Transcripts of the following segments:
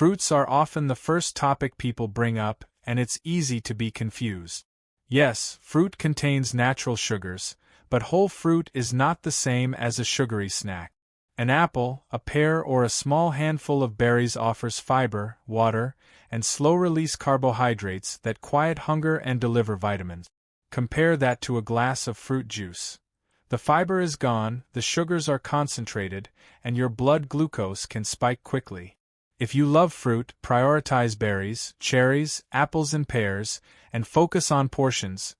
Fruits are often the first topic people bring up, and it's easy to be confused. Yes, fruit contains natural sugars, but whole fruit is not the same as a sugary snack. An apple, a pear, or a small handful of berries offers fiber, water, and slow-release carbohydrates that quiet hunger and deliver vitamins. Compare that to a glass of fruit juice. The fiber is gone, the sugars are concentrated, and your blood glucose can spike quickly. If you love fruit, prioritize berries, cherries, apples and pears, and focus on portions.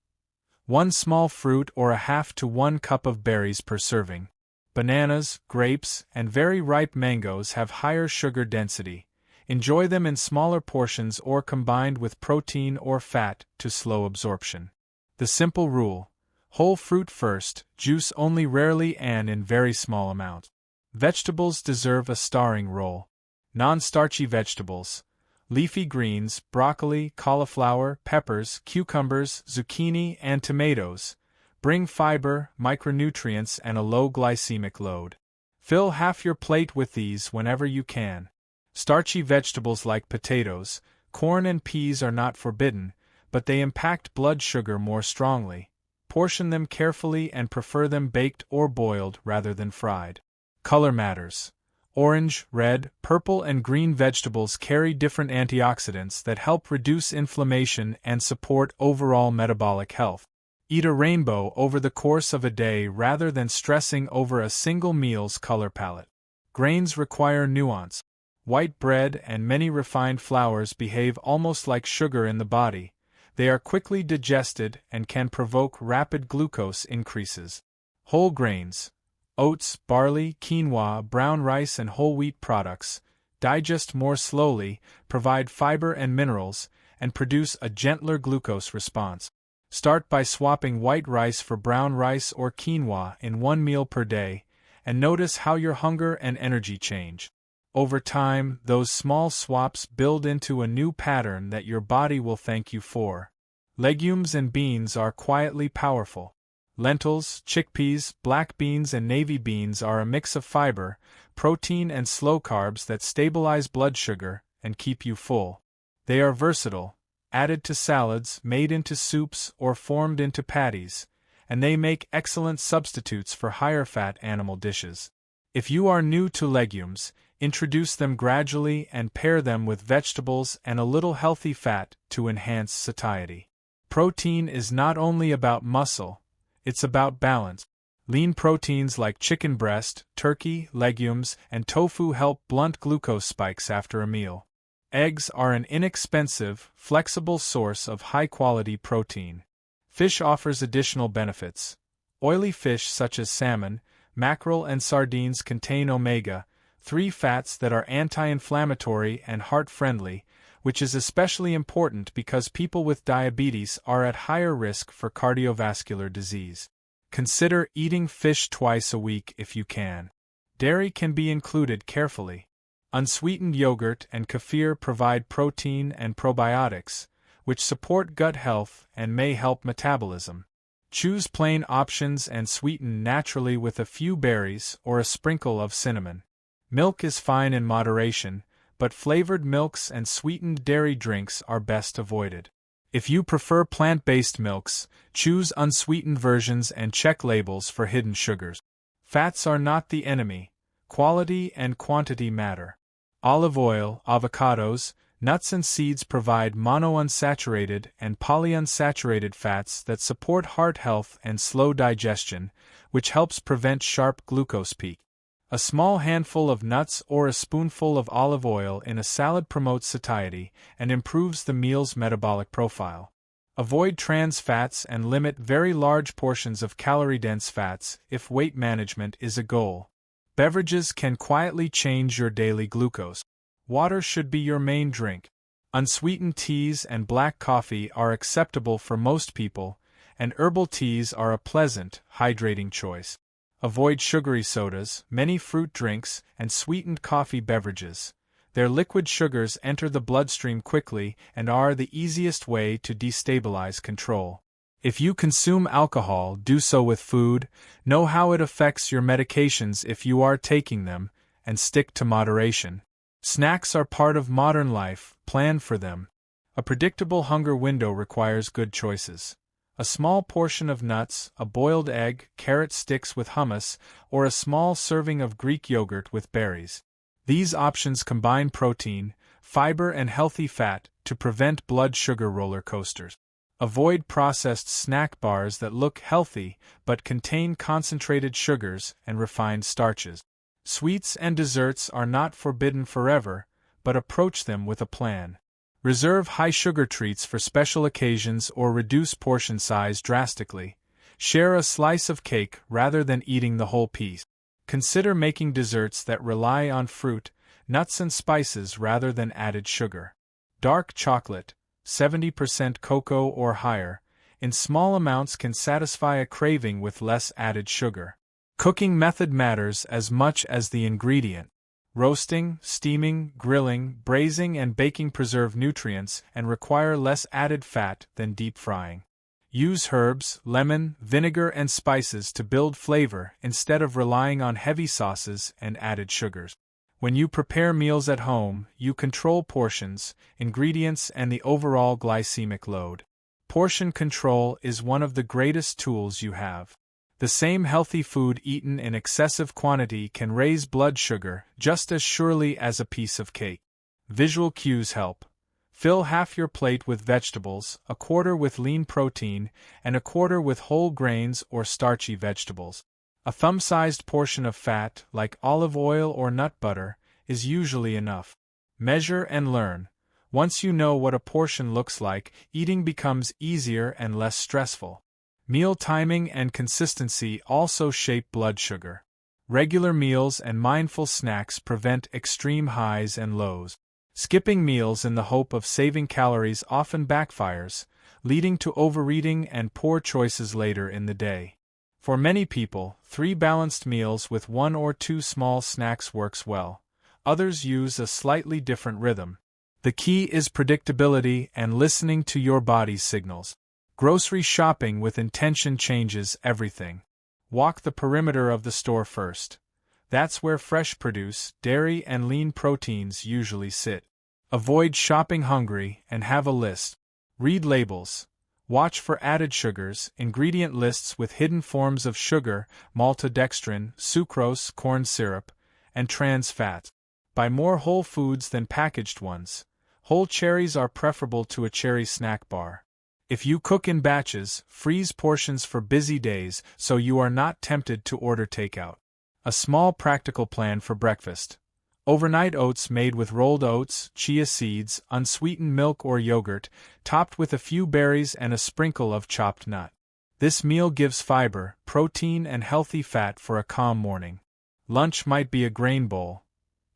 1 small fruit or a half to 1 cup of berries per serving. Bananas, grapes, and very ripe mangoes have higher sugar density. Enjoy them in smaller portions or combined with protein or fat to slow absorption. The simple rule: whole fruit first, juice only, rarely and in very small amounts. Vegetables deserve a starring role. Non-starchy vegetables, leafy greens, broccoli, cauliflower, peppers, cucumbers, zucchini, and tomatoes, bring fiber, micronutrients, and a low glycemic load. Fill half your plate with these whenever you can. Starchy vegetables like potatoes, corn, and peas are not forbidden, but they impact blood sugar more strongly. Portion them carefully and prefer them baked or boiled rather than fried. Color matters. Orange, red, purple, and green vegetables carry different antioxidants that help reduce inflammation and support overall metabolic health. Eat a rainbow over the course of a day rather than stressing over a single meal's color palette. Grains require nuance. White bread and many refined flours behave almost like sugar in the body. They are quickly digested and can provoke rapid glucose increases. Whole grains, oats, barley, quinoa, brown rice, and whole wheat products, digest more slowly, provide fiber and minerals, and produce a gentler glucose response. Start by swapping white rice for brown rice or quinoa in 1 meal per day, and notice how your hunger and energy change. Over time, those small swaps build into a new pattern that your body will thank you for. Legumes and beans are quietly powerful. Lentils, chickpeas, black beans, and navy beans are a mix of fiber, protein, and slow carbs that stabilize blood sugar and keep you full. They are versatile, added to salads, made into soups, or formed into patties, and they make excellent substitutes for higher-fat animal dishes. If you are new to legumes, introduce them gradually and pair them with vegetables and a little healthy fat to enhance satiety. Protein is not only about muscle, it's about balance. Lean proteins like chicken breast, turkey, legumes, and tofu help blunt glucose spikes after a meal. Eggs are an inexpensive, flexible source of high-quality protein. Fish offers additional benefits. Oily fish such as salmon, mackerel, and sardines contain omega-3 fats that are anti-inflammatory and heart-friendly, which is especially important because people with diabetes are at higher risk for cardiovascular disease. Consider eating fish twice a week if you can. Dairy can be included carefully. Unsweetened yogurt and kefir provide protein and probiotics, which support gut health and may help metabolism. Choose plain options and sweeten naturally with a few berries or a sprinkle of cinnamon. Milk is fine in moderation, but flavored milks and sweetened dairy drinks are best avoided. If you prefer plant-based milks, choose unsweetened versions and check labels for hidden sugars. Fats are not the enemy. Quality and quantity matter. Olive oil, avocados, nuts and seeds provide monounsaturated and polyunsaturated fats that support heart health and slow digestion, which helps prevent sharp glucose peak. A small handful of nuts or a spoonful of olive oil in a salad promotes satiety and improves the meal's metabolic profile. Avoid trans fats and limit very large portions of calorie-dense fats if weight management is a goal. Beverages can quietly change your daily glucose. Water should be your main drink. Unsweetened teas and black coffee are acceptable for most people, and herbal teas are a pleasant, hydrating choice. Avoid sugary sodas, many fruit drinks, and sweetened coffee beverages. Their liquid sugars enter the bloodstream quickly and are the easiest way to destabilize control. If you consume alcohol, do so with food, know how it affects your medications if you are taking them, and stick to moderation. Snacks are part of modern life, plan for them. A predictable hunger window requires good choices. A small portion of nuts, a boiled egg, carrot sticks with hummus, or a small serving of Greek yogurt with berries. These options combine protein, fiber, and healthy fat to prevent blood sugar roller coasters. Avoid processed snack bars that look healthy but contain concentrated sugars and refined starches. Sweets and desserts are not forbidden forever, but approach them with a plan. Reserve high-sugar treats for special occasions or reduce portion size drastically. Share a slice of cake rather than eating the whole piece. Consider making desserts that rely on fruit, nuts and spices rather than added sugar. Dark chocolate, 70% cocoa or higher, in small amounts can satisfy a craving with less added sugar. Cooking method matters as much as the ingredient. Roasting, steaming, grilling, braising, and baking preserve nutrients and require less added fat than deep frying. Use herbs, lemon, vinegar, and spices to build flavor instead of relying on heavy sauces and added sugars. When you prepare meals at home, you control portions, ingredients, and the overall glycemic load. Portion control is one of the greatest tools you have. The same healthy food eaten in excessive quantity can raise blood sugar just as surely as a piece of cake. Visual cues help. Fill half your plate with vegetables, a quarter with lean protein, and a quarter with whole grains or starchy vegetables. A thumb-sized portion of fat, like olive oil or nut butter, is usually enough. Measure and learn. Once you know what a portion looks like, eating becomes easier and less stressful. Meal timing and consistency also shape blood sugar. Regular meals and mindful snacks prevent extreme highs and lows. Skipping meals in the hope of saving calories often backfires, leading to overeating and poor choices later in the day. For many people, 3 balanced meals with 1 or 2 small snacks works well. Others use a slightly different rhythm. The key is predictability and listening to your body's signals. Grocery shopping with intention changes everything. Walk the perimeter of the store first. That's where fresh produce, dairy, and lean proteins usually sit. Avoid shopping hungry and have a list. Read labels. Watch for added sugars, ingredient lists with hidden forms of sugar, maltodextrin, sucrose, corn syrup, and trans fats. Buy more whole foods than packaged ones. Whole cherries are preferable to a cherry snack bar. If you cook in batches, freeze portions for busy days so you are not tempted to order takeout. A small practical plan for breakfast. Overnight oats made with rolled oats, chia seeds, unsweetened milk or yogurt, topped with a few berries and a sprinkle of chopped nut. This meal gives fiber, protein, and healthy fat for a calm morning. Lunch might be a grain bowl.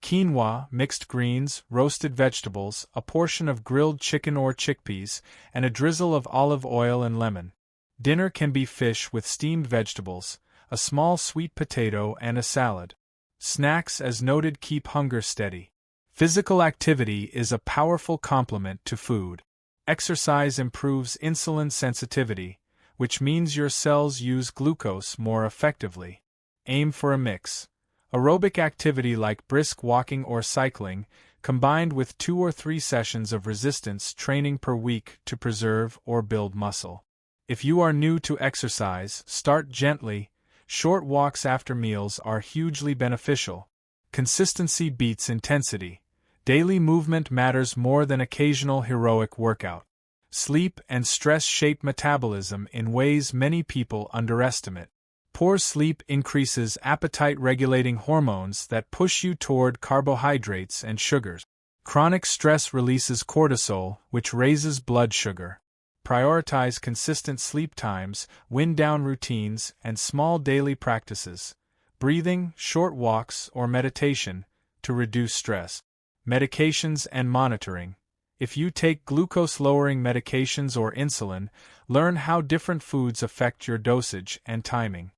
Quinoa, mixed greens, roasted vegetables, a portion of grilled chicken or chickpeas, and a drizzle of olive oil and lemon. Dinner can be fish with steamed vegetables, a small sweet potato, and a salad. Snacks, as noted, keep hunger steady. Physical activity is a powerful complement to food. Exercise improves insulin sensitivity, which means your cells use glucose more effectively. Aim for a mix. Aerobic activity like brisk walking or cycling, combined with 2 or 3 sessions of resistance training per week to preserve or build muscle. If you are new to exercise, start gently. Short walks after meals are hugely beneficial. Consistency beats intensity. Daily movement matters more than occasional heroic workout. Sleep and stress shape metabolism in ways many people underestimate. Poor sleep increases appetite-regulating hormones that push you toward carbohydrates and sugars. Chronic stress releases cortisol, which raises blood sugar. Prioritize consistent sleep times, wind-down routines, and small daily practices, breathing, short walks, or meditation, to reduce stress. Medications and monitoring. If you take glucose-lowering medications or insulin, learn how different foods affect your dosage and timing.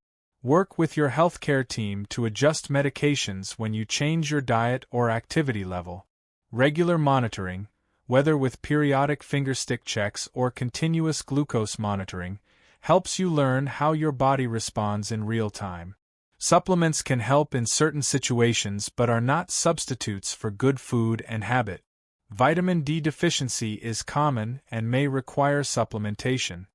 Work with your healthcare team to adjust medications when you change your diet or activity level. Regular monitoring, whether with periodic fingerstick checks or continuous glucose monitoring, helps you learn how your body responds in real time. Supplements can help in certain situations but are not substitutes for good food and habit. Vitamin D deficiency is common and may require supplementation.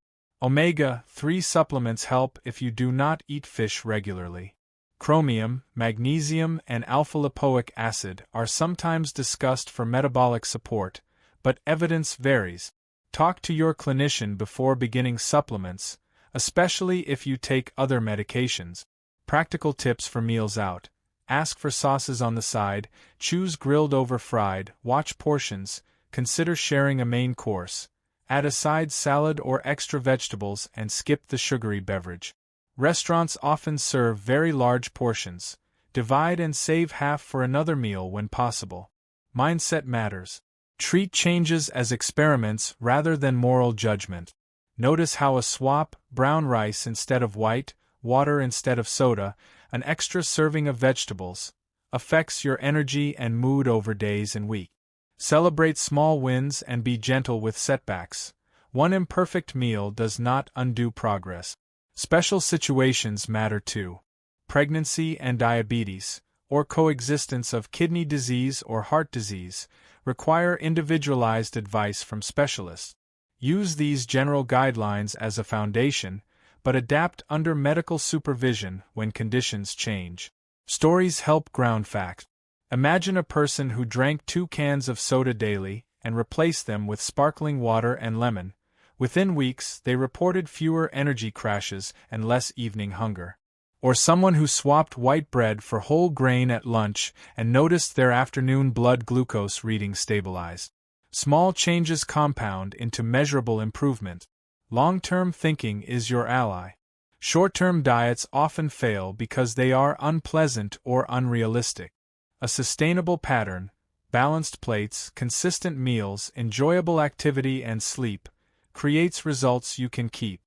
Omega-3 supplements help if you do not eat fish regularly. Chromium, magnesium, and alpha-lipoic acid are sometimes discussed for metabolic support, but evidence varies. Talk to your clinician before beginning supplements, especially if you take other medications. Practical tips for meals out. Ask for sauces on the side, choose grilled over fried, watch portions, consider sharing a main course, add a side salad or extra vegetables and skip the sugary beverage. Restaurants often serve very large portions. Divide and save half for another meal when possible. Mindset matters. Treat changes as experiments rather than moral judgment. Notice how a swap, brown rice instead of white, water instead of soda, an extra serving of vegetables, affects your energy and mood over days and weeks. Celebrate small wins and be gentle with setbacks. One imperfect meal does not undo progress. Special situations matter too. Pregnancy and diabetes, or coexistence of kidney disease or heart disease, require individualized advice from specialists. Use these general guidelines as a foundation, but adapt under medical supervision when conditions change. Stories help ground facts. Imagine a person who drank 2 cans of soda daily and replaced them with sparkling water and lemon. Within weeks, they reported fewer energy crashes and less evening hunger. Or someone who swapped white bread for whole grain at lunch and noticed their afternoon blood glucose reading stabilized. Small changes compound into measurable improvement. Long-term thinking is your ally. Short-term diets often fail because they are unpleasant or unrealistic. A sustainable pattern, balanced plates, consistent meals, enjoyable activity and sleep, creates results you can keep.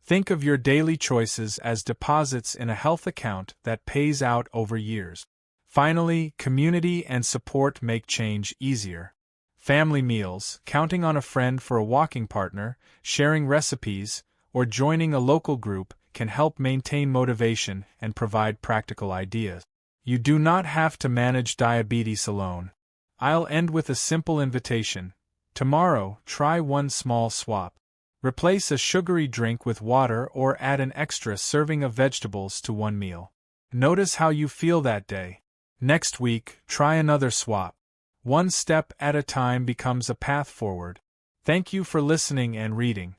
Think of your daily choices as deposits in a health account that pays out over years. Finally, community and support make change easier. Family meals, counting on a friend for a walking partner, sharing recipes, or joining a local group can help maintain motivation and provide practical ideas. You do not have to manage diabetes alone. I'll end with a simple invitation. Tomorrow, try one small swap. Replace a sugary drink with water or add an extra serving of vegetables to one meal. Notice how you feel that day. Next week, try another swap. One step at a time becomes a path forward. Thank you for listening and reading.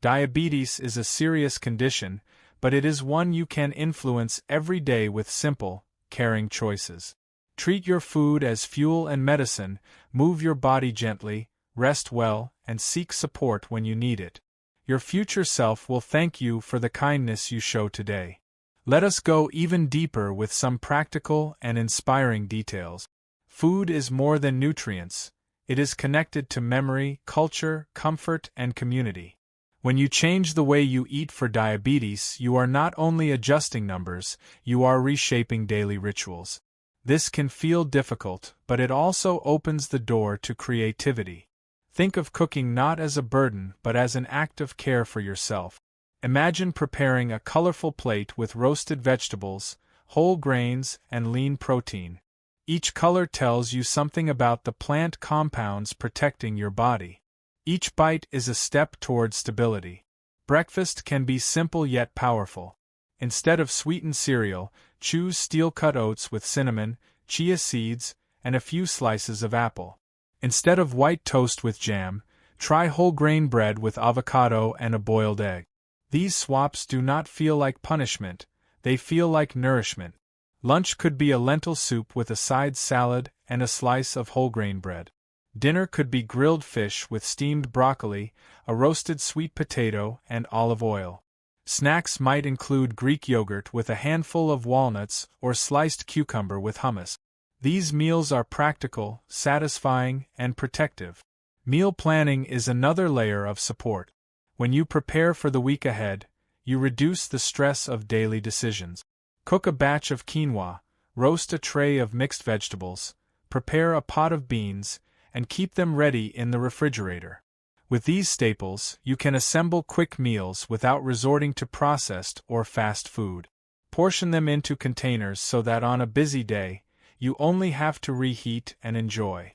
Diabetes is a serious condition, but it is one you can influence every day with simple, caring choices. Treat your food as fuel and medicine, move your body gently, rest well, and seek support when you need it. Your future self will thank you for the kindness you show today. Let us go even deeper with some practical and inspiring details. Food is more than nutrients. It is connected to memory, culture, comfort, and community. When you change the way you eat for diabetes, you are not only adjusting numbers, you are reshaping daily rituals. This can feel difficult, but it also opens the door to creativity. Think of cooking not as a burden but as an act of care for yourself. Imagine preparing a colorful plate with roasted vegetables, whole grains, and lean protein. Each color tells you something about the plant compounds protecting your body. Each bite is a step toward stability. Breakfast can be simple yet powerful. Instead of sweetened cereal, choose steel-cut oats with cinnamon, chia seeds, and a few slices of apple. Instead of white toast with jam, try whole grain bread with avocado and a boiled egg. These swaps do not feel like punishment, they feel like nourishment. Lunch could be a lentil soup with a side salad and a slice of whole grain bread. Dinner could be grilled fish with steamed broccoli, a roasted sweet potato, and olive oil. Snacks might include Greek yogurt with a handful of walnuts or sliced cucumber with hummus. These meals are practical, satisfying, and protective. Meal planning is another layer of support. When you prepare for the week ahead, you reduce the stress of daily decisions. Cook a batch of quinoa, roast a tray of mixed vegetables, prepare a pot of beans, and keep them ready in the refrigerator. With these staples, you can assemble quick meals without resorting to processed or fast food. Portion them into containers so that on a busy day, you only have to reheat and enjoy.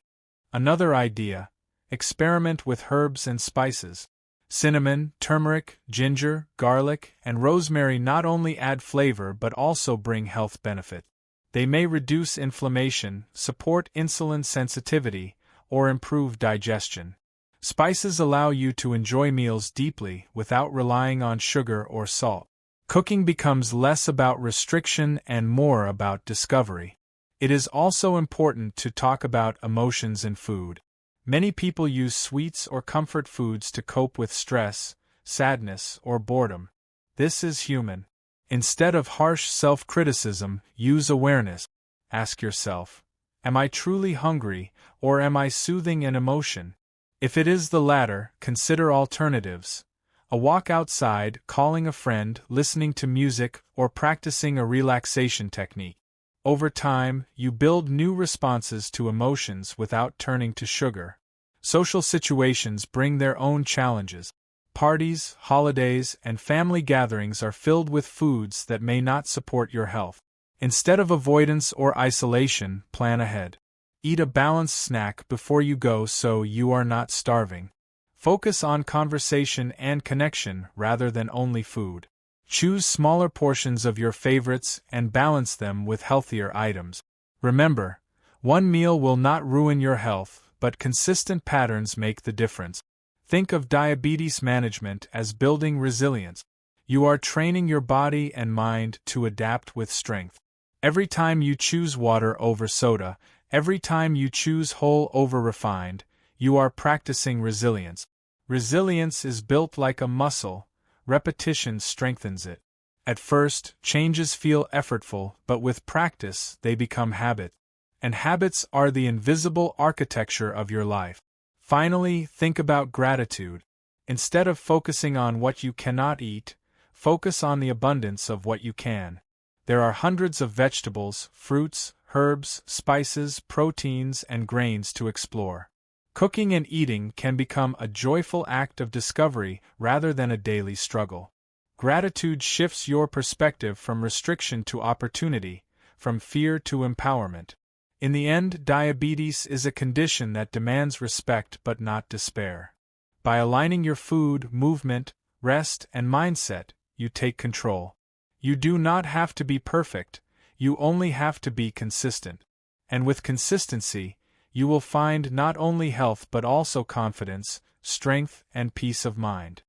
Another idea: experiment with herbs and spices. Cinnamon, turmeric, ginger, garlic, and rosemary not only add flavor but also bring health benefit. They may reduce inflammation, support insulin sensitivity, or improve digestion. Spices allow you to enjoy meals deeply without relying on sugar or salt. Cooking becomes less about restriction and more about discovery. It is also important to talk about emotions in food. Many people use sweets or comfort foods to cope with stress, sadness, or boredom. This is human. Instead of harsh self-criticism, use awareness. Ask yourself, am I truly hungry, or am I soothing an emotion? If it is the latter, consider alternatives. A walk outside, calling a friend, listening to music, or practicing a relaxation technique. Over time, you build new responses to emotions without turning to sugar. Social situations bring their own challenges. Parties, holidays, and family gatherings are filled with foods that may not support your health. Instead of avoidance or isolation, plan ahead. Eat a balanced snack before you go so you are not starving. Focus on conversation and connection rather than only food. Choose smaller portions of your favorites and balance them with healthier items. Remember, one meal will not ruin your health, but consistent patterns make the difference. Think of diabetes management as building resilience. You are training your body and mind to adapt with strength. Every time you choose water over soda, every time you choose whole over refined, you are practicing resilience. Resilience is built like a muscle. Repetition strengthens it. At first, changes feel effortful, but with practice, they become habit. And habits are the invisible architecture of your life. Finally, think about gratitude. Instead of focusing on what you cannot eat, focus on the abundance of what you can. There are hundreds of vegetables, fruits, herbs, spices, proteins, and grains to explore. Cooking and eating can become a joyful act of discovery rather than a daily struggle. Gratitude shifts your perspective from restriction to opportunity, from fear to empowerment. In the end, diabetes is a condition that demands respect but not despair. By aligning your food, movement, rest, and mindset, you take control. You do not have to be perfect, you only have to be consistent. And with consistency, you will find not only health but also confidence, strength, and peace of mind.